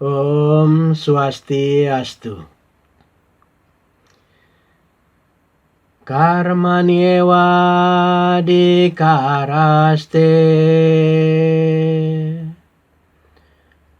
Om Swastiastu. Karmaniewa dikaraste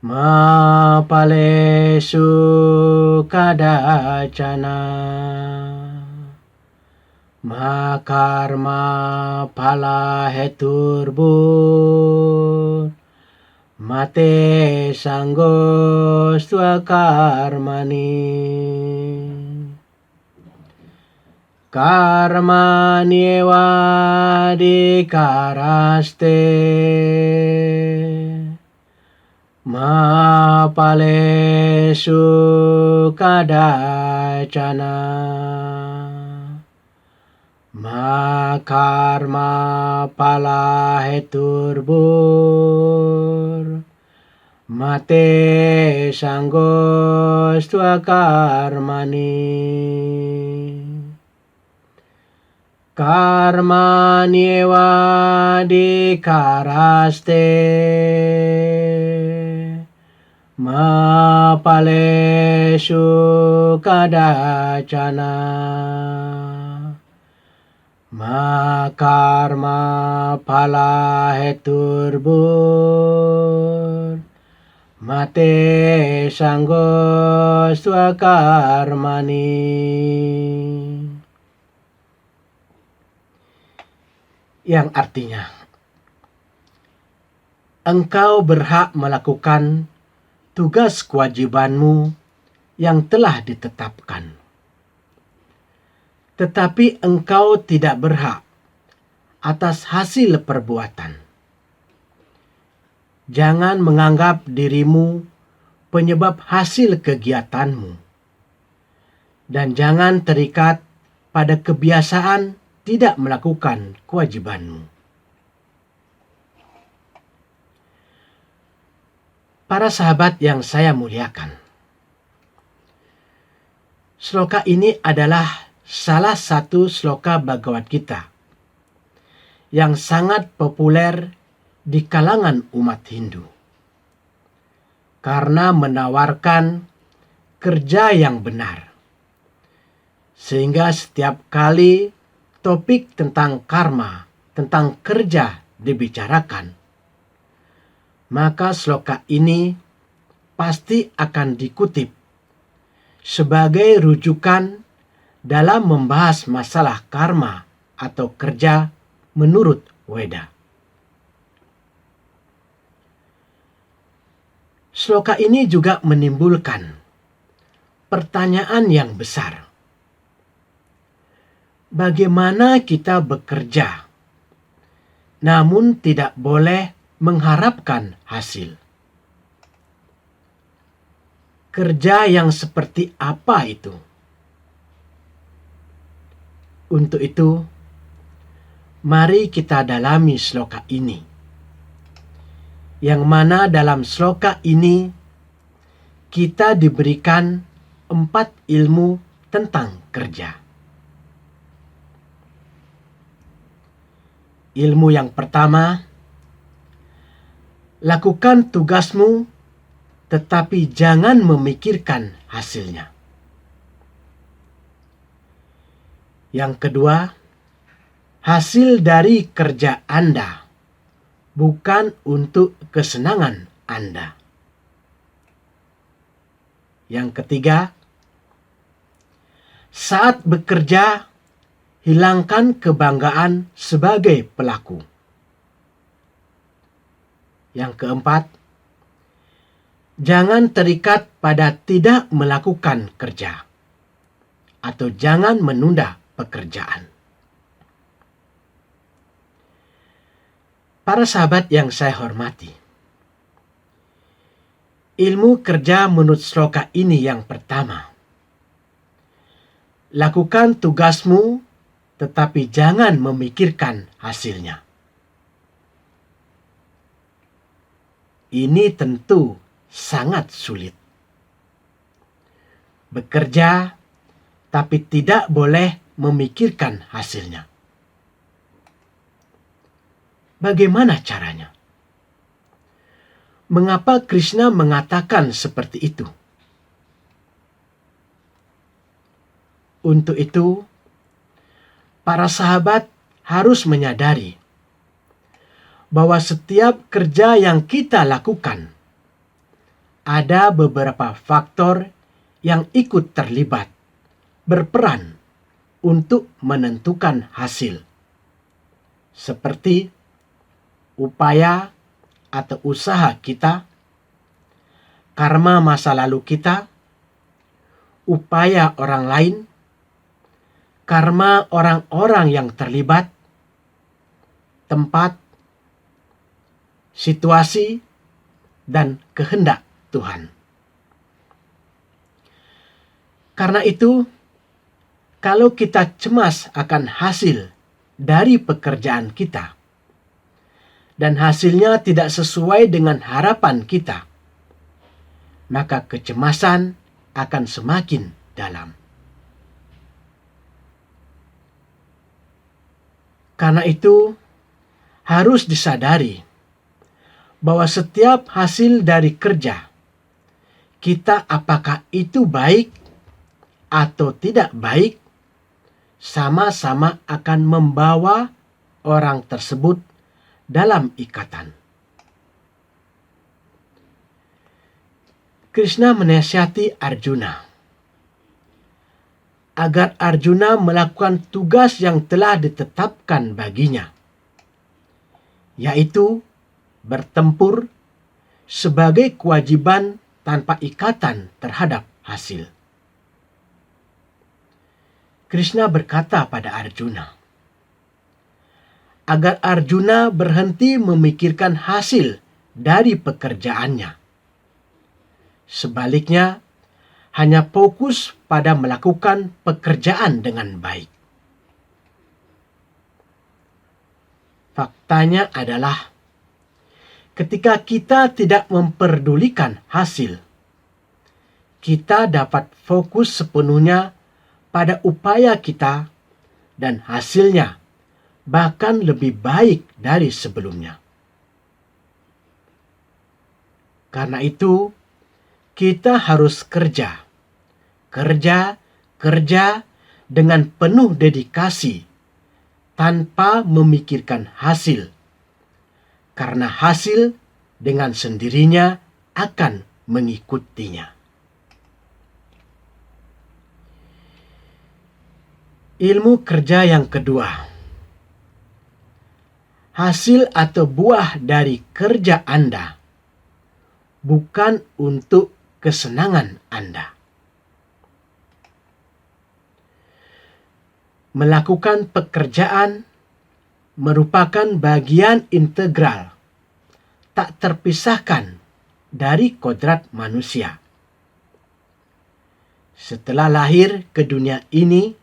ma palesu kadacana ma karma pala heturbur mate sanggo swakarmani karmaniewa dikaraste ma palesu kadacana ma karma pala heturbur mate sanggo swakarmani karmaniewa dikaraste ma palesu kadacana ma karma pala heturbur mate sanggo swakarmani. Yang artinya, engkau berhak melakukan tugas kewajibanmu yang telah ditetapkan. Tetapi engkau tidak berhak atas hasil perbuatan. Jangan menganggap dirimu penyebab hasil kegiatanmu. Dan jangan terikat pada kebiasaan tidak melakukan kewajibanmu. Para sahabat yang saya muliakan, sloka ini adalah salah satu sloka Bhagavad Gita yang sangat populer di kalangan umat Hindu karena menawarkan kerja yang benar. Sehingga setiap kali topik tentang karma, tentang kerja dibicarakan, maka sloka ini pasti akan dikutip sebagai rujukan dalam membahas masalah karma atau kerja menurut Weda. Sloka ini juga menimbulkan pertanyaan yang besar. Bagaimana kita bekerja, namun tidak boleh mengharapkan hasil? Kerja yang seperti apa itu? Untuk itu, mari kita dalami sloka ini. Yang mana dalam sloka ini kita diberikan 4 ilmu tentang kerja. Ilmu yang pertama, lakukan tugasmu tetapi jangan memikirkan hasilnya. Yang kedua, hasil dari kerja Anda bukan untuk kesenangan Anda. Yang ketiga, saat bekerja, hilangkan kebanggaan sebagai pelaku. Yang keempat, jangan terikat pada tidak melakukan kerja atau jangan menunda pekerjaan. Para sahabat yang saya hormati, ilmu kerja menurut sloka ini yang pertama, lakukan tugasmu tetapi jangan memikirkan hasilnya. Ini tentu sangat sulit. Bekerja tapi tidak boleh memikirkan hasilnya. Bagaimana caranya? Mengapa Krishna mengatakan seperti itu? Untuk itu, para sahabat harus menyadari bahwa setiap kerja yang kita lakukan ada beberapa faktor yang ikut terlibat, berperan untuk menentukan hasil. Seperti upaya atau usaha kita, karma masa lalu kita, upaya orang lain, karma orang-orang yang terlibat, tempat, situasi, dan kehendak Tuhan. Karena itu, kalau kita cemas akan hasil dari pekerjaan kita, dan hasilnya tidak sesuai dengan harapan kita, maka kecemasan akan semakin dalam. Karena itu, harus disadari bahwa setiap hasil dari kerja kita, apakah itu baik atau tidak baik, sama-sama akan membawa orang tersebut dalam ikatan. Krishna menasihati Arjuna agar Arjuna melakukan tugas yang telah ditetapkan baginya, yaitu bertempur sebagai kewajiban tanpa ikatan terhadap hasil. Krishna berkata pada Arjuna, agar Arjuna berhenti memikirkan hasil dari pekerjaannya. Sebaliknya, hanya fokus pada melakukan pekerjaan dengan baik. Faktanya adalah, ketika kita tidak memperdulikan hasil, kita dapat fokus sepenuhnya pada upaya kita, dan hasilnya bahkan lebih baik dari sebelumnya. Karena itu, kita harus kerja dengan penuh dedikasi tanpa memikirkan hasil, karena hasil dengan sendirinya akan mengikutinya. Ilmu kerja yang kedua, hasil atau buah dari kerja Anda bukan untuk kesenangan Anda. Melakukan pekerjaan merupakan bagian integral, tak terpisahkan dari kodrat manusia. Setelah lahir ke dunia ini,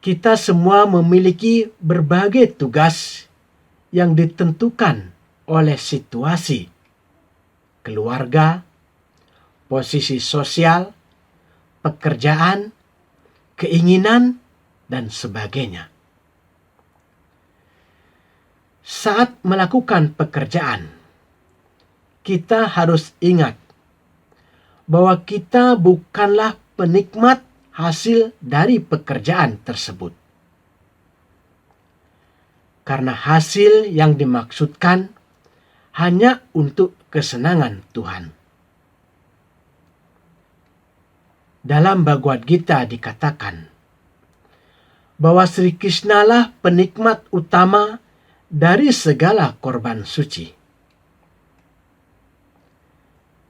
kita semua memiliki berbagai tugas yang ditentukan oleh situasi, keluarga, posisi sosial, pekerjaan, keinginan, dan sebagainya. Saat melakukan pekerjaan, kita harus ingat bahwa kita bukanlah penikmat hasil dari pekerjaan tersebut. Karena hasil yang dimaksudkan hanya untuk kesenangan Tuhan. Dalam Bhagavad Gita dikatakan bahwa Sri Krishna lah penikmat utama dari segala korban suci.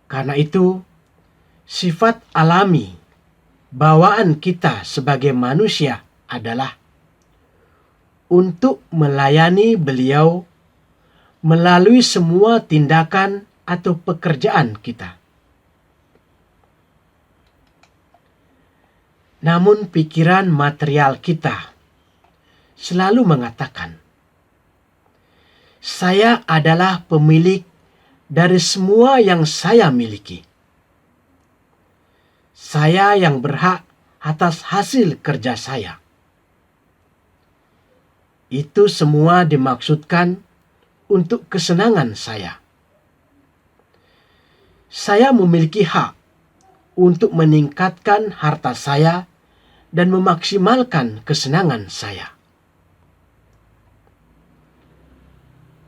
Karena itu, sifat alami bawaan kita sebagai manusia adalah untuk melayani beliau melalui semua tindakan atau pekerjaan kita. Namun pikiran material kita selalu mengatakan, saya adalah pemilik dari semua yang saya miliki. Saya yang berhak atas hasil kerja saya. Itu semua dimaksudkan untuk kesenangan saya. Saya memiliki hak untuk meningkatkan harta saya dan memaksimalkan kesenangan saya.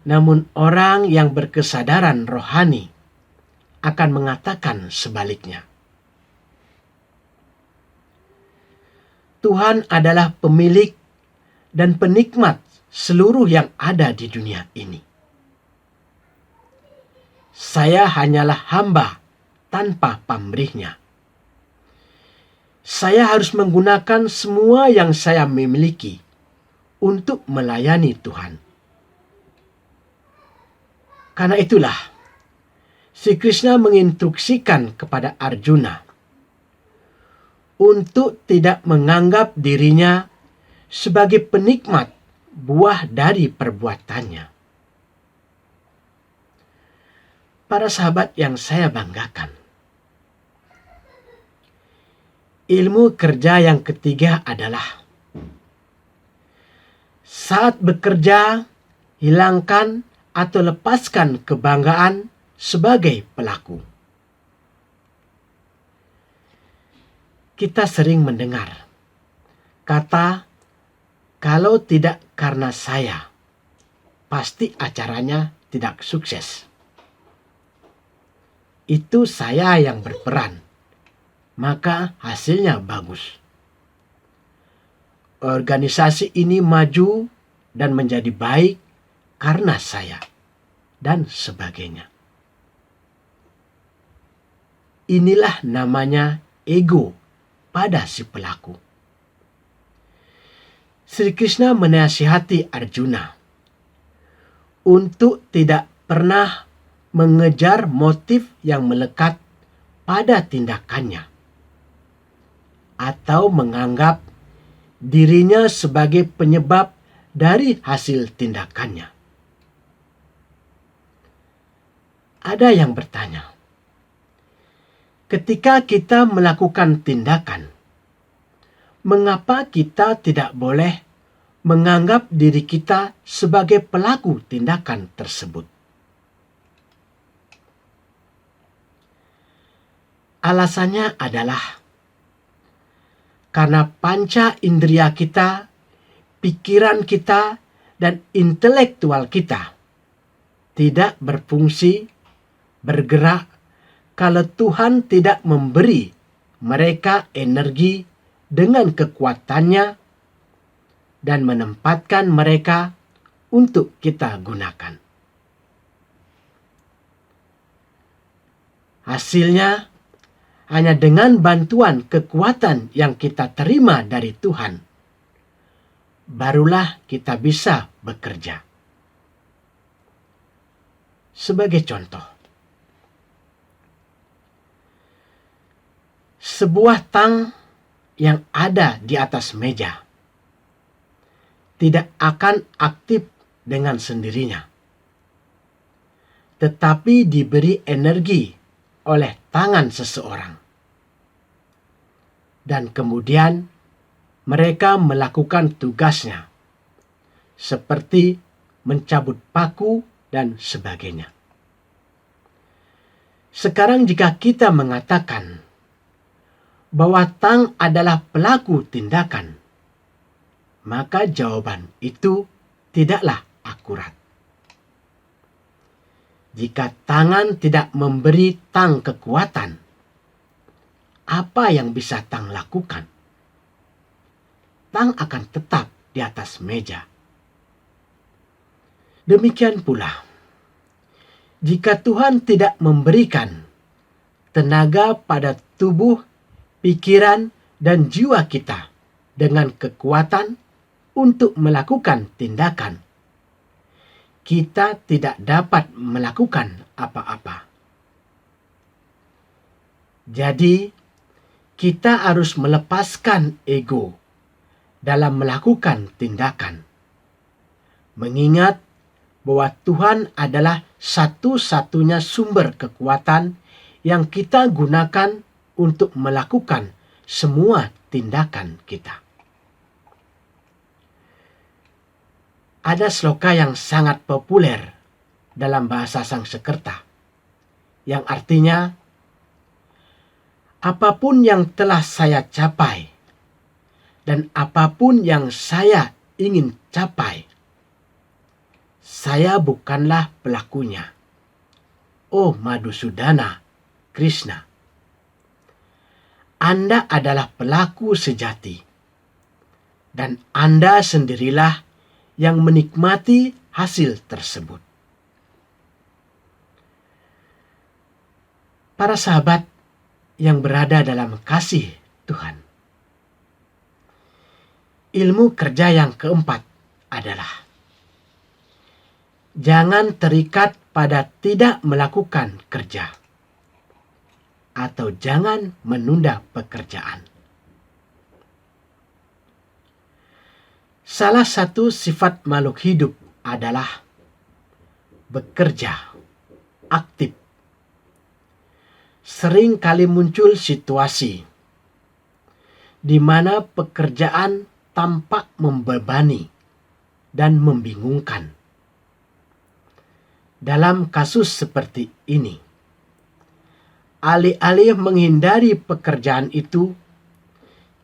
Namun orang yang berkesadaran rohani akan mengatakan sebaliknya. Tuhan adalah pemilik dan penikmat seluruh yang ada di dunia ini. Saya hanyalah hamba tanpa pamrihnya. Saya harus menggunakan semua yang saya miliki untuk melayani Tuhan. Karena itulah, si Krishna menginstruksikan kepada Arjuna untuk tidak menganggap dirinya sebagai penikmat buah dari perbuatannya. Para sahabat yang saya banggakan, ilmu kerja yang ketiga adalah saat bekerja, hilangkan atau lepaskan kebanggaan sebagai pelaku. Kita sering mendengar kata, "Kalau tidak karena saya, pasti acaranya tidak sukses. Itu saya yang berperan, maka hasilnya bagus. Organisasi ini maju dan menjadi baik karena saya," dan sebagainya. Inilah namanya ego pada si pelaku. Sri Krishna menasihati Arjuna untuk tidak pernah mengejar motif yang melekat pada tindakannya atau menganggap dirinya sebagai penyebab dari hasil tindakannya. Ada yang bertanya, ketika kita melakukan tindakan, mengapa kita tidak boleh menganggap diri kita sebagai pelaku tindakan tersebut? Alasannya adalah karena panca indera kita, pikiran kita, dan intelektual kita tidak berfungsi, bergerak, kalau Tuhan tidak memberi mereka energi dengan kekuatannya dan menempatkan mereka untuk kita gunakan. Hasilnya, hanya dengan bantuan kekuatan yang kita terima dari Tuhan, barulah kita bisa bekerja. Sebagai contoh, sebuah tang yang ada di atas meja tidak akan aktif dengan sendirinya, tetapi diberi energi oleh tangan seseorang. Dan kemudian mereka melakukan tugasnya, seperti mencabut paku dan sebagainya. Sekarang jika kita mengatakan bahwa tang adalah pelaku tindakan, maka jawaban itu tidaklah akurat. Jika tangan tidak memberi tang kekuatan, apa yang bisa tang lakukan? Tang akan tetap di atas meja. Demikian pula, jika Tuhan tidak memberikan tenaga pada tubuh, pikiran, dan jiwa kita dengan kekuatan untuk melakukan tindakan, kita tidak dapat melakukan apa-apa. Jadi, kita harus melepaskan ego dalam melakukan tindakan, mengingat bahwa Tuhan adalah satu-satunya sumber kekuatan yang kita gunakan untuk melakukan semua tindakan kita. Ada sloka yang sangat populer dalam bahasa Sanskerta, yang artinya apapun yang telah saya capai dan apapun yang saya ingin capai, saya bukanlah pelakunya. Oh Madhusudana Krishna, Anda adalah pelaku sejati, dan Anda sendirilah yang menikmati hasil tersebut. Para sahabat yang berada dalam kasih Tuhan, ilmu kerja yang keempat adalah jangan terikat pada tidak melakukan kerja atau jangan menunda pekerjaan. Salah satu sifat makhluk hidup adalah bekerja aktif. Sering kali muncul situasi di mana pekerjaan tampak membebani dan membingungkan. Dalam kasus seperti ini, alih-alih menghindari pekerjaan itu,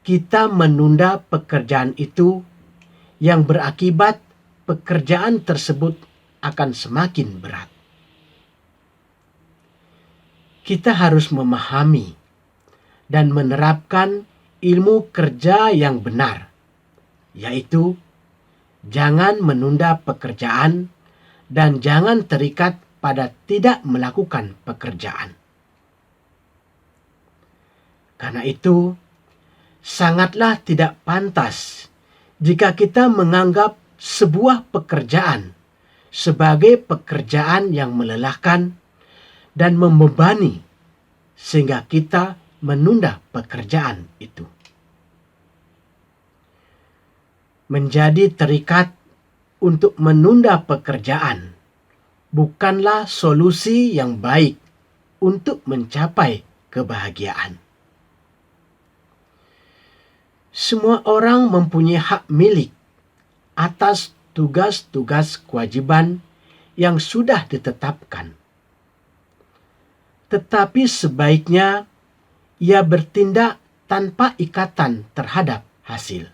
kita menunda pekerjaan itu yang berakibat pekerjaan tersebut akan semakin berat. Kita harus memahami dan menerapkan ilmu kerja yang benar, yaitu jangan menunda pekerjaan dan jangan terikat pada tidak melakukan pekerjaan. Karena itu, sangatlah tidak pantas jika kita menganggap sebuah pekerjaan sebagai pekerjaan yang melelahkan dan membebani, sehingga kita menunda pekerjaan itu. Menjadi terikat untuk menunda pekerjaan bukanlah solusi yang baik untuk mencapai kebahagiaan. Semua orang mempunyai hak milik atas tugas-tugas kewajiban yang sudah ditetapkan. Tetapi sebaiknya ia bertindak tanpa ikatan terhadap hasil.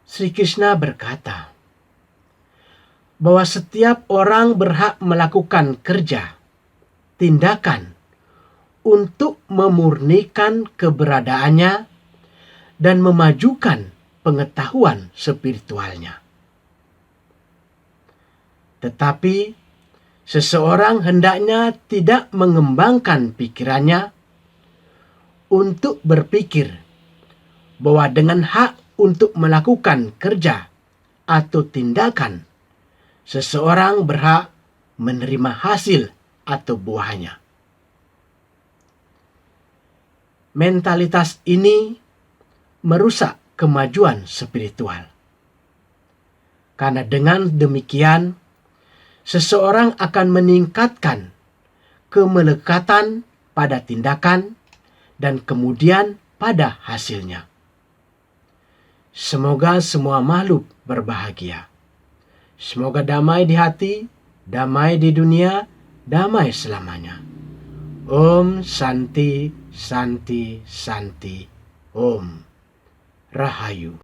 Sri Krishna berkata bahwa setiap orang berhak melakukan kerja, tindakan untuk memurnikan keberadaannya dan memajukan pengetahuan spiritualnya. Tetapi seseorang hendaknya tidak mengembangkan pikirannya untuk berpikir bahwa dengan hak untuk melakukan kerja atau tindakan, seseorang berhak menerima hasil atau buahnya. Mentalitas ini merusak kemajuan spiritual. Karena dengan demikian, seseorang akan meningkatkan kemelekatan pada tindakan dan kemudian pada hasilnya. Semoga semua makhluk berbahagia. Semoga damai di hati, damai di dunia, damai selamanya. Om Santi, Santi, Santi. Om Rahayu.